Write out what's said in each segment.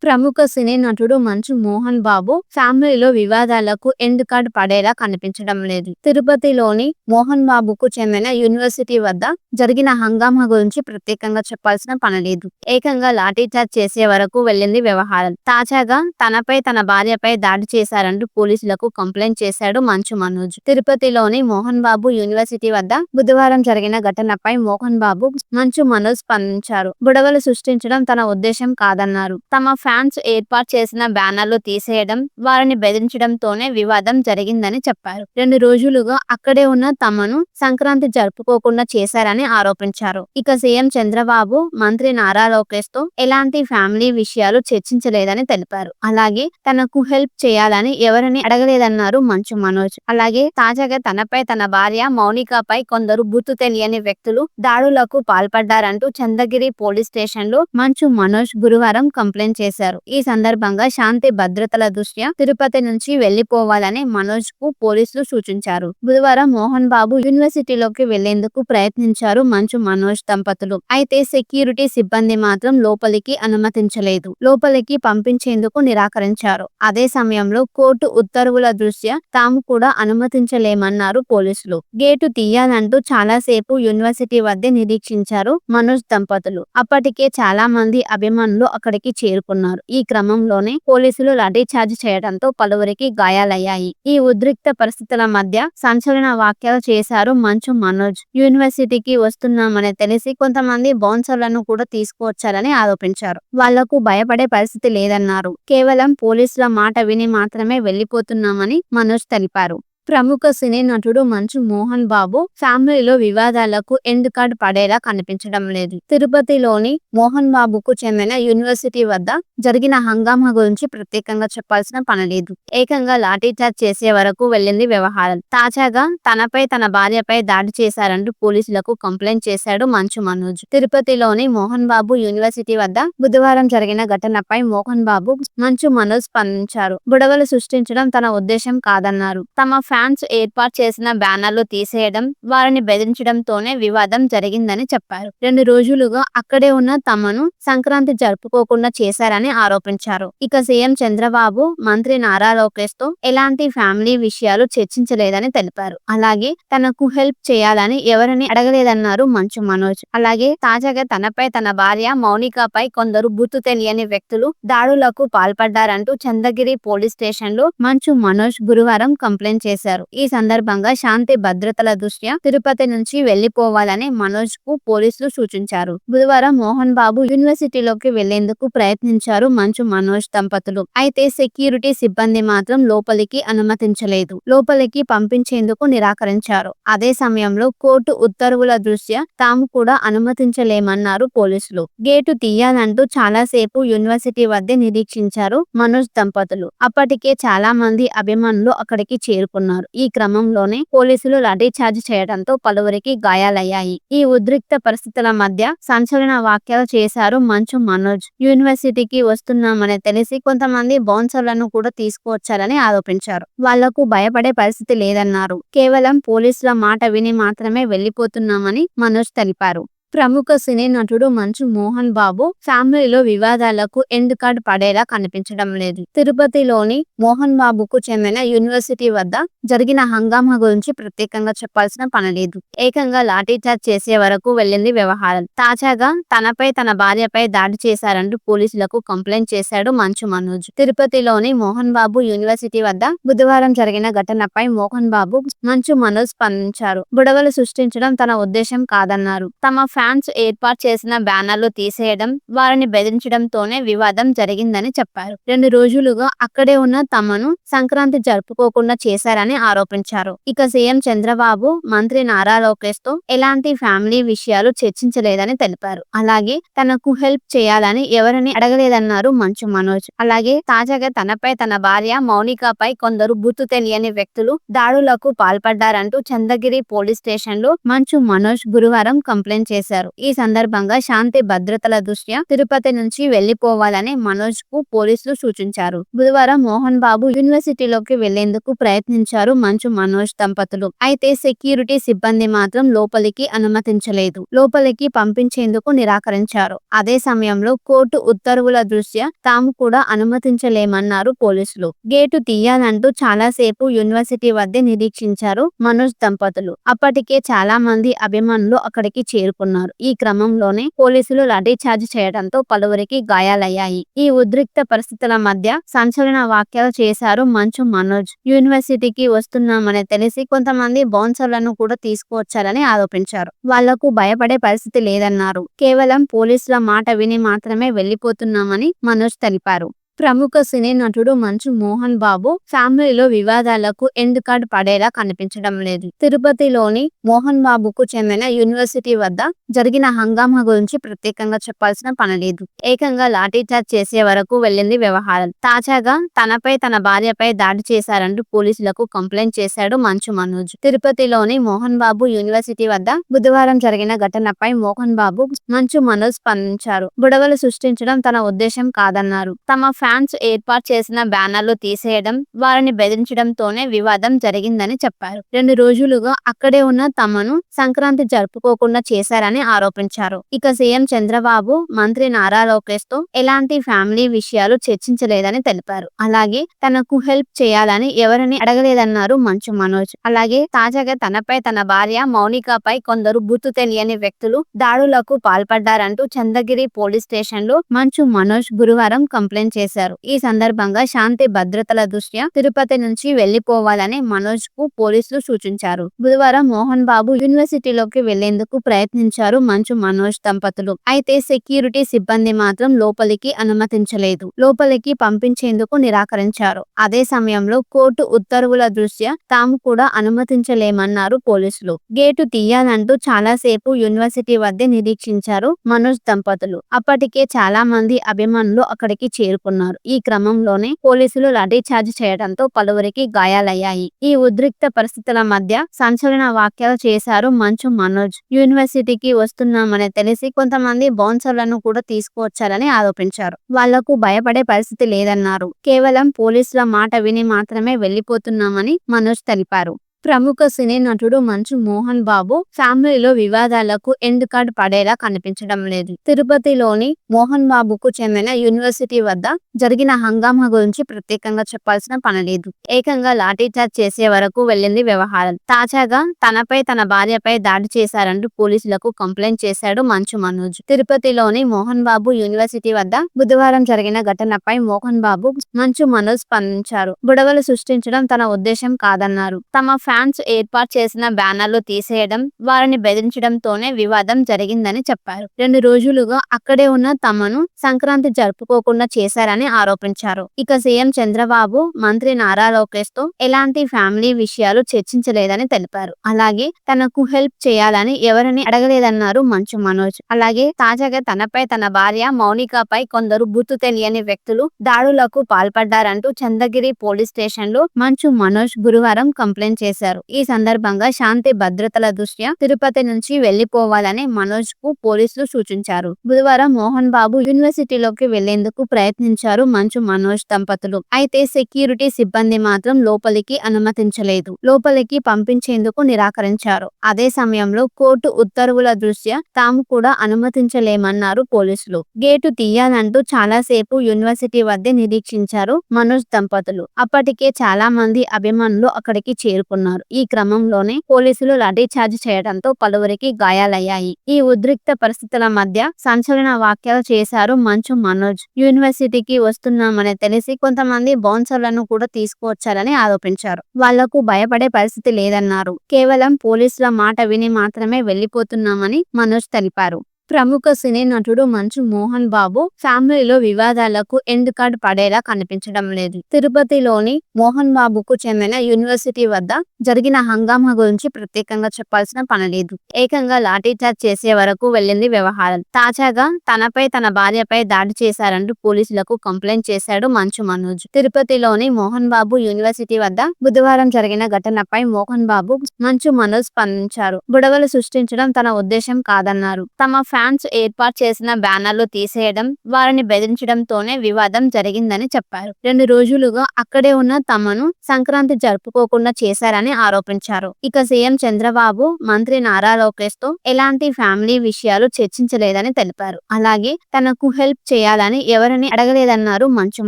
ప్రముఖ సినీ నటుడు మంచు మోహన్ బాబు ఫ్యామిలీలో వివాదాలకు ఎండ్ కార్డ్ పడేలా కనిపించడం లేదు. తిరుపతిలోని మోహన్ బాబుకు చెందిన యూనివర్సిటీ వద్ద జరిగిన హంగామా గురించి ప్రత్యేకంగా చెప్పాల్సిన పనిలేదు. ఏకంగా లాఠీచార్జ్ చేసే వరకు వెళ్లింది వ్యవహారం. తాజాగా తనపై తన భార్యపై దాడి చేశారంటూ పోలీసులకు కంప్లైంట్ చేశాడు మంచు మనోజ్. తిరుపతిలోని మోహన్ బాబు యూనివర్సిటీ వద్ద బుధవారం జరిగిన ఘటనపై మోహన్ బాబు, మంచు మనోజ్ స్పందించారు. బుడగలు సృష్టించడం తన ఉద్దేశం కాదన్నారు. తమ ఫ్యాన్స్ ఏర్పాటు చేసిన బ్యానర్లు తీసేయడం, వారిని బెదిరించడంతోనే వివాదం జరిగిందని చెప్పారు. 2 రోజులుగా అక్కడే ఉన్న తమను సంక్రాంతి జరుపుకోకుండా చేశారని ఆరోపించారు. ఇక సీఎం చంద్రబాబు, మంత్రి నారా లోకేష్ తో ఎలాంటి ఫ్యామిలీ విషయాలు చర్చించలేదని తెలిపారు. అలాగే తనకు హెల్ప్ చేయాలని ఎవరిని అడగలేదన్నారు మంచు మనోజ్. అలాగే తాజాగా తనపై తన భార్య మౌనికపై కొందరు గుర్తు తెలియని వ్యక్తులు దాడులకు పాల్పడ్డారంటూ చంద్రగిరి పోలీస్ స్టేషన్ లో మంచు మనోజ్ గురువారం కంప్లైంట్ చేశారు. ఈ సందర్భంగా శాంతి భద్రతల దృష్ట్యా తిరుపతి నుంచి వెళ్లిపోవాలని మనోజ్ కు పోలీసులు సూచించారు. బుధవారం మోహన్ బాబు యూనివర్సిటీలోకి వెళ్లేందుకు ప్రయత్నించారు మంచు మనోజ్ దంపతులు. అయితే సెక్యూరిటీ సిబ్బంది మాత్రం లోపలికి అనుమతించలేదు. లోపలికి పంపించేందుకు నిరాకరించారు. అదే సమయంలో కోర్టు ఉత్తర్వుల దృష్ట్యా తాము కూడా అనుమతించలేమన్నారు పోలీసులు. గేటు తీయాలంటూ చాలాసేపు యూనివర్సిటీ వద్దే నిరీక్షించారు మనోజ్ దంపతులు. అప్పటికే చాలా మంది అభిమానులు అక్కడికి చేరుకున్నారు. ఈ క్రమంలోనే పోలీసులు లాఠీచార్జ్ చేయడంతో పలువురికి గాయాలయ్యాయి. ఈ ఉద్రిక్త పరిస్థితుల మధ్య సంచలన వ్యాఖ్యలు చేశారు మంచు మనోజ్. యూనివర్సిటీకి వస్తున్నామని తెలిసి కొంతమంది బౌన్సర్లను కూడా తీసుకువచ్చారని ఆరోపించారు. వాళ్లకు భయపడే పరిస్థితి లేదన్నారు. కేవలం పోలీసుల మాట విని మాత్రమే వెళ్లిపోతున్నామని మనోజ్ తెలిపారు. ప్రముఖ సినీ నటుడు మంచు మోహన్ బాబు ఫ్యామిలీలో వివాదాలకు ఎండ్ కార్డ్ పడేలా కనిపించడం లేదు. తిరుపతిలోని మోహన్ బాబుకు చెందిన యూనివర్సిటీ వద్ద జరిగిన హంగామా గురించి ప్రత్యేకంగా చెప్పాల్సిన పనిలేదు. ఏకంగా లాఠీచార్జ్ చేసే వరకు వెళ్లింది వ్యవహారం. తాజాగా తనపై తన భార్యపై దాడి చేశారంటూ పోలీసులకు కంప్లైంట్ చేశాడు మంచు మనోజ్. తిరుపతిలోని మోహన్ బాబు యూనివర్సిటీ వద్ద బుధవారం జరిగిన ఘటనపై మోహన్ బాబు, మంచు మనోజ్ స్పందించారు. బుడగలు సృష్టించడం తన ఉద్దేశం కాదన్నారు. తమ ఫ్యాన్స్ ఏర్పాటు చేసిన బ్యానర్లు తీసేయడం, వారిని బెదిరించడంతోనే వివాదం జరిగిందని చెప్పారు. 2 రోజులుగా అక్కడే ఉన్న తమను సంక్రాంతి జరుపుకోకుండా చేశారని ఆరోపించారు. ఇక సీఎం చంద్రబాబు, మంత్రి నారా లోకేష్ తో ఎలాంటి ఫ్యామిలీ విషయాలు చర్చించలేదని తెలిపారు. అలాగే తనకు హెల్ప్ చేయాలని ఎవరిని అడగలేదన్నారు మంచు మనోజ్. అలాగే తాజాగా తనపై తన భార్య మౌనికపై కొందరు గుర్తు తెలియని వ్యక్తులు దాడులకు పాల్పడ్డారంటూ చంద్రగిరి పోలీస్ స్టేషన్ లో మంచు మనోజ్ గురువారం కంప్లైంట్ చేశారు. ఈ సందర్భంగా శాంతి భద్రతల దృష్ట్యా తిరుపతి నుంచి వెళ్లిపోవాలని మనోజ్ కు పోలీసులు సూచించారు. బుధవారం మోహన్ బాబు యూనివర్సిటీలోకి వెళ్లేందుకు ప్రయత్నించారు మంచు మనోజ్ దంపతులు. అయితే సెక్యూరిటీ సిబ్బంది మాత్రం లోపలికి అనుమతించలేదు. లోపలికి పంపించేందుకు నిరాకరించారు. అదే సమయంలో కోర్టు ఉత్తర్వుల దృష్ట్యా తాము కూడా అనుమతించలేమన్నారు పోలీసులు. గేటు తీయాలంటూ చాలాసేపు యూనివర్సిటీ వద్దే నిరీక్షించారు మనోజ్ దంపతులు. అప్పటికే చాలా మంది అభిమానులు అక్కడికి చేరుకున్నారు. ఈ క్రమంలోనే పోలీసులు లాఠీచార్జ్ చేయడంతో పలువురికి గాయాలయ్యాయి. ఈ ఉద్రిక్త పరిస్థితుల మధ్య సంచలన వ్యాఖ్యలు చేశారు మంచు మనోజ్. యూనివర్సిటీకి వస్తున్నామని తెలిసి కొంతమంది బౌన్సర్లను కూడా తీసుకువచ్చారని ఆరోపించారు. వాళ్లకు భయపడే పరిస్థితి లేదన్నారు. కేవలం పోలీసుల మాట విని మాత్రమే వెళ్లిపోతున్నామని మనోజ్ తెలిపారు. ప్రముఖ సినీ నటుడు మంచు మోహన్ బాబు ఫ్యామిలీలో వివాదాలకు ఎండ్ కార్డ్ పడేలా కనిపించడం లేదు. తిరుపతిలోని మోహన్ బాబుకు చెందిన యూనివర్సిటీ వద్ద జరిగిన హంగామా గురించి ప్రత్యేకంగా చెప్పాల్సిన పనిలేదు. ఏకంగా లాఠీచార్జ్ చేసే వరకు వెళ్లింది వ్యవహారం. తాజాగా తనపై తన భార్యపై దాడి చేశారంటూ పోలీసులకు కంప్లైంట్ చేశాడు మంచు మనోజ్. తిరుపతిలోని మోహన్ బాబు యూనివర్సిటీ వద్ద బుధవారం జరిగిన ఘటనపై మోహన్ బాబు, మంచు మనోజ్ స్పందించారు. బుడగలు సృష్టించడం తన ఉద్దేశం కాదన్నారు. తమ ఫ్యాన్స్ ఏర్పాటు చేసిన బ్యానర్లు తీసేయడం, వారిని బెదిరించడంతోనే వివాదం జరిగిందని చెప్పారు. 2 రోజులుగా అక్కడే ఉన్న తమను సంక్రాంతి జరుపుకోకుండా చేశారని ఆరోపించారు. ఇక సీఎం చంద్రబాబు, మంత్రి నారా లోకేష్ తో ఎలాంటి ఫ్యామిలీ విషయాలు చర్చించలేదని తెలిపారు. అలాగే తనకు హెల్ప్ చేయాలని ఎవరిని అడగలేదన్నారు మంచు మనోజ్. అలాగే తాజాగా తనపై తన భార్య మౌనికపై కొందరు గుర్తు తెలియని వ్యక్తులు దాడులకు పాల్పడ్డారంటూ చంద్రగిరి పోలీస్ స్టేషన్ లో మంచు మనోజ్ గురువారం కంప్లైంట్ చేశారు. చేశారు. ఈ సందర్భంగా శాంతి భద్రతల దృష్ట్యా తిరుపతి నుంచి వెళ్లిపోవాలని మనోజ్ కు పోలీసులు సూచించారు. బుధవారం మోహన్ బాబు యూనివర్సిటీలోకి వెళ్లేందుకు ప్రయత్నించారు మంచు మనోజ్ దంపతులు. అయితే సెక్యూరిటీ సిబ్బంది మాత్రం లోపలికి అనుమతించలేదు. లోపలికి పంపించేందుకు నిరాకరించారు. అదే సమయంలో కోర్టు ఉత్తర్వుల దృష్ట్యా తాము కూడా అనుమతించలేమన్నారు పోలీసులు. గేటు తీయాలంటూ చాలాసేపు యూనివర్సిటీ వద్దే నిరీక్షించారు మనోజ్ దంపతులు. అప్పటికే చాలా మంది అభిమానులు అక్కడికి చేరుకున్నారు. ఈ క్రమంలోనే పోలీసులు లాఠీచార్జ్ చేయడంతో పలువురికి గాయాలయ్యాయి. ఈ ఉద్రిక్త పరిస్థితుల మధ్య సంచలన వ్యాఖ్యలు చేశారు మంచు మనోజ్. యూనివర్సిటీకి వస్తున్నామని తెలిసి కొంతమంది బౌన్సర్లను కూడా తీసుకువచ్చారని ఆరోపించారు. వాళ్లకు భయపడే పరిస్థితి లేదన్నారు. కేవలం పోలీసుల మాట విని మాత్రమే వెళ్లిపోతున్నామని మనోజ్ తెలిపారు. ప్రముఖ సినీ నటుడు మంచు మోహన్ బాబు ఫ్యామిలీలో వివాదాలకు ఎండ్ కార్డ్ పడేలా కనిపించడం లేదు. తిరుపతిలోని మోహన్ బాబుకు చెందిన యూనివర్సిటీ వద్ద జరిగిన హంగామా గురించి ప్రత్యేకంగా చెప్పాల్సిన పనిలేదు. ఏకంగా లాఠీచార్జ్ చేసే వరకు వెళ్లింది వ్యవహారం. తాజాగా తనపై తన భార్యపై దాడి చేశారంటూ పోలీసులకు కంప్లైంట్ చేశాడు మంచు మనోజ్. తిరుపతిలోని మోహన్ బాబు యూనివర్సిటీ వద్ద బుధవారం జరిగిన ఘటనపై మోహన్ బాబు మంచు మనోజ్ స్పందించారు. గొడవలు సృష్టించడం తన ఉద్దేశం కాదన్నారు. తమ ఫ్యాన్స్ ఏర్పాటు చేసిన బ్యానర్లు తీసేయడం, వారిని బెదిరించడంతోనే వివాదం జరిగిందని చెప్పారు. 2 రోజులుగా అక్కడే ఉన్న తమను సంక్రాంతి జరుపుకోకుండా చేశారని ఆరోపించారు. ఇక సీఎం చంద్రబాబు, మంత్రి నారా లోకేష్ తో ఎలాంటి ఫ్యామిలీ విషయాలు చర్చించలేదని తెలిపారు. అలాగే తనకు హెల్ప్ చేయాలని ఎవరిని అడగలేదన్నారు మంచు మనోజ్. అలాగే తాజాగా తనపై తన భార్య మౌనికపై కొందరు గుర్తు తెలియని వ్యక్తులు దాడులకు పాల్పడ్డారంటూ చంద్రగిరి పోలీస్ స్టేషన్ లో మంచు మనోజ్ గురువారం కంప్లైంట్ చేశారు. ఈ సందర్భంగా శాంతి భద్రతల దృష్ట్యా తిరుపతి నుంచి వెళ్లిపోవాలని మనోజ్ కు పోలీసులు సూచించారు. బుధవారం మోహన్ బాబు యూనివర్సిటీలోకి వెళ్లేందుకు ప్రయత్నించారు మంచు మనోజ్ దంపతులు. అయితే సెక్యూరిటీ సిబ్బంది మాత్రం లోపలికి అనుమతించలేదు. లోపలికి పంపించేందుకు నిరాకరించారు. అదే సమయంలో కోర్టు ఉత్తర్వుల దృష్ట్యా తాము కూడా అనుమతించలేమన్నారు పోలీసులు. గేటు తీయాలంటూ చాలాసేపు యూనివర్సిటీ వద్దే నిరీక్షించారు మనోజ్ దంపతులు. అప్పటికే చాలా మంది అభిమానులు అక్కడికి చేరుకున్నారు. ఈ క్రమంలోనే పోలీసులు లాఠీచార్జ్ చేయడంతో పలువురికి గాయాలయ్యాయి. ఈ ఉద్రిక్త పరిస్థితుల మధ్య సంచలన వ్యాఖ్యలు చేశారు మంచు మనోజ్. యూనివర్సిటీకి వస్తున్నామని తెలిసి కొంతమంది బౌన్సర్లను కూడా తీసుకువచ్చారని ఆరోపించారు. వాళ్లకు భయపడే పరిస్థితి లేదన్నారు. కేవలం పోలీసుల మాట విని మాత్రమే వెళ్లిపోతున్నామని మనోజ్ తెలిపారు. ప్రముఖ సినీ నటుడు మంచు మోహన్ బాబు ఫ్యామిలీలో వివాదాలకు ఎండ్ కార్డ్ పడేలా కనిపించడం లేదు. తిరుపతిలోని మోహన్ బాబుకు చెందిన యూనివర్సిటీ వద్ద జరిగిన హంగామా గురించి ప్రత్యేకంగా చెప్పాల్సిన పనిలేదు. ఏకంగా లాఠీచార్జ్ చేసే వరకు వెళ్లింది వ్యవహారం. తాజాగా తనపై తన భార్యపై దాడి చేశారంటూ పోలీసులకు కంప్లైంట్ చేశాడు మంచు మనోజ్. తిరుపతిలోని మోహన్ బాబు యూనివర్సిటీ వద్ద బుధవారం జరిగిన ఘటనపై మోహన్ బాబు మంచు మనోజ్ స్పందించారు. గొడవలు సృష్టించడం తన ఉద్దేశం కాదన్నారు. తమ ఫ్యాన్స్ ఏర్పాటు చేసిన బ్యానర్లు తీసేయడం, వారిని బెదిరించడంతోనే వివాదం జరిగిందని చెప్పారు. 2 రోజులుగా అక్కడే ఉన్న తమను సంక్రాంతి జరుపుకోకుండా చేశారని ఆరోపించారు. ఇక సీఎం చంద్రబాబు, మంత్రి నారా లోకేష్ తో ఎలాంటి ఫ్యామిలీ విషయాలు చర్చించలేదని తెలిపారు. అలాగే తనకు హెల్ప్ చేయాలని ఎవరిని అడగలేదన్నారు మంచు మనోజ్. అలాగే తాజాగా తనపై తన భార్య మౌనికపై కొందరు గుర్తు తెలియని వ్యక్తులు దాడులకు పాల్పడ్డారంటూ చంద్రగిరి పోలీస్ స్టేషన్ లో మంచు మనోజ్ గురువారం కంప్లైంట్ చేశారు. ఈ సందర్భంగా శాంతి భద్రతల దృష్ట్యా తిరుపతి నుంచి వెళ్లిపోవాలని మనోజ్ కు పోలీసులు సూచించారు. బుధవారం మోహన్ బాబు యూనివర్సిటీలోకి వెళ్లేందుకు ప్రయత్నించారు మంచు మనోజ్ దంపతులు. అయితే సెక్యూరిటీ సిబ్బంది మాత్రం లోపలికి అనుమతించలేదు. లోపలికి పంపించేందుకు నిరాకరించారు. అదే సమయంలో కోర్టు ఉత్తర్వుల దృష్ట్యా తాము కూడా అనుమతించలేమన్నారు పోలీసులు. గేటు తీయాలంటూ చాలాసేపు యూనివర్సిటీ వద్దే నిరీక్షించారు మనోజ్ దంపతులు. అప్పటికే చాలా మంది అభిమానులు అక్కడికి చేరుకున్నారు. ఈ క్రమంలోనే పోలీసులు లాఠీచార్జ్ చేయడంతో పలువురికి గాయాలయ్యాయి. ఈ ఉద్రిక్త పరిస్థితుల మధ్య సంచలన వ్యాఖ్యలు చేశారు మంచు మనోజ్. యూనివర్సిటీకి వస్తున్నామని తెలిసి కొంతమంది బౌన్సర్లను కూడా తీసుకువచ్చారని ఆరోపించారు. వాళ్లకు భయపడే పరిస్థితి లేదన్నారు. కేవలం పోలీసుల మాట విని మాత్రమే వెళ్లిపోతున్నామని మనోజ్ తెలిపారు. ప్రముఖ సినీ నటుడు మంచు మోహన్ బాబు ఫ్యామిలీలో వివాదాలకు ఎండ్ కార్డ్ పడేలా కనిపించడం లేదు. తిరుపతిలోని మోహన్ బాబుకు చెందిన యూనివర్సిటీ వద్ద జరిగిన హంగామా గురించి ప్రత్యేకంగా చెప్పాల్సిన పనిలేదు. ఏకంగా లాఠీచార్జ్ చేసే వరకు వెళ్లింది వ్యవహారం. తాజాగా తనపై తన భార్యపై దాడి చేశారంటూ పోలీసులకు కంప్లైంట్ చేశాడు మంచు మనోజ్. తిరుపతిలోని మోహన్ బాబు యూనివర్సిటీ వద్ద బుధవారం జరిగిన ఘటనపై మోహన్ బాబు, మంచు మనోజ్ స్పందించారు. బుడగలు సృష్టించడం తన ఉద్దేశం కాదన్నారు. తమ ఫ్యాన్స్ ఏర్పాటు చేసిన బ్యానర్లు తీసేయడం, వారిని బెదిరించడంతోనే వివాదం జరిగిందని చెప్పారు. 2 రోజులుగా అక్కడే ఉన్న తమను సంక్రాంతి జరుపుకోకుండా చేశారని ఆరోపించారు. ఇక సీఎం చంద్రబాబు, మంత్రి నారా లోకేష్ తో ఎలాంటి ఫ్యామిలీ విషయాలు చర్చించలేదని తెలిపారు. అలాగే తనకు హెల్ప్ చేయాలని ఎవరిని అడగలేదన్నారు మంచు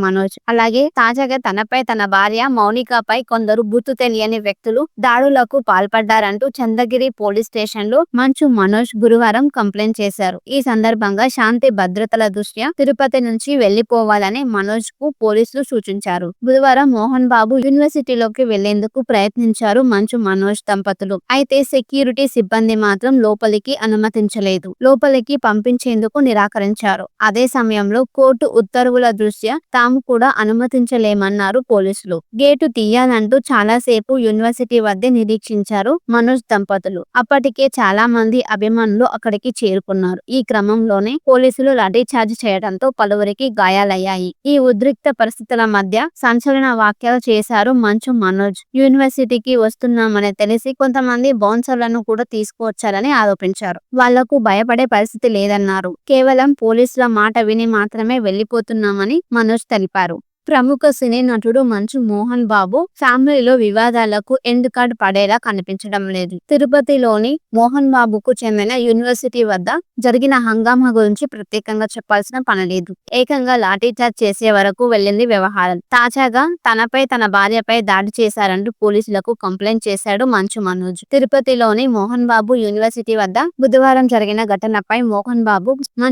మనోజ్. అలాగే తాజాగా తనపై తన భార్య మౌనికపై కొందరు గుర్తు తెలియని వ్యక్తులు దాడులకు పాల్పడ్డారంటూ చంద్రగిరి పోలీస్ స్టేషన్ లో మంచు మనోజ్ గురువారం కంప్లైంట్ చేశారు. ఈ సందర్భంగా శాంతి భద్రతల దృష్ట్యా తిరుపతి నుంచి వెళ్లిపోవాలని మనోజ్ కు పోలీసులు సూచించారు. బుధవారం మోహన్ బాబు యూనివర్సిటీలోకి వెళ్లేందుకు ప్రయత్నించారు మంచు మనోజ్ దంపతులు. అయితే సెక్యూరిటీ సిబ్బంది మాత్రం లోపలికి అనుమతించలేదు. లోపలికి పంపించేందుకు నిరాకరించారు. అదే సమయంలో కోర్టు ఉత్తర్వుల దృష్ట్యా తాము కూడా అనుమతించలేమన్నారు పోలీసులు. గేటు తీయాలంటూ చాలాసేపు యూనివర్సిటీ వద్దే నిరీక్షించారు మనోజ్ దంపతులు. అప్పటికే చాలా మంది అభిమానులు అక్కడికి చేరుకున్నారు. ఈ క్రమంలోనే పోలీసులు లాఠీచార్జ్ చేయడంతో పలువురికి గాయాలయ్యాయి. ఈ ఉద్రిక్త పరిస్థితుల మధ్య సంచలన వ్యాఖ్యలు చేశారు మంచు మనోజ్. యూనివర్సిటీకి వస్తున్నామని తెలిసి కొంతమంది బౌన్సర్లను కూడా తీసుకువచ్చారని ఆరోపించారు. వాళ్లకు భయపడే పరిస్థితి లేదన్నారు. కేవలం పోలీసుల మాట విని మాత్రమే వెళ్లిపోతున్నామని మనోజ్ తెలిపారు. ప్రముఖ సినీ నటుడు మంచు మోహన్ బాబు ఫ్యామిలీలో వివాదాలకు ఎండ్ కార్డ్ పడేలా కనిపించడం లేదు. తిరుపతిలోని మోహన్ బాబుకు చెందిన యూనివర్సిటీ వద్ద జరిగిన హంగామా గురించి ప్రత్యేకంగా చెప్పాల్సిన పనిలేదు. ఏకంగా లాఠీచార్జ్ చేసే వరకు వెళ్లింది వ్యవహారం. తాజాగా తనపై తన భార్యపై దాడి చేశారంటూ పోలీసులకు కంప్లైంట్ చేశాడు మంచు మనోజ్. తిరుపతిలోని మోహన్ బాబు యూనివర్సిటీ వద్ద బుధవారం జరిగిన ఘటనపై మోహన్ బాబు, మంచు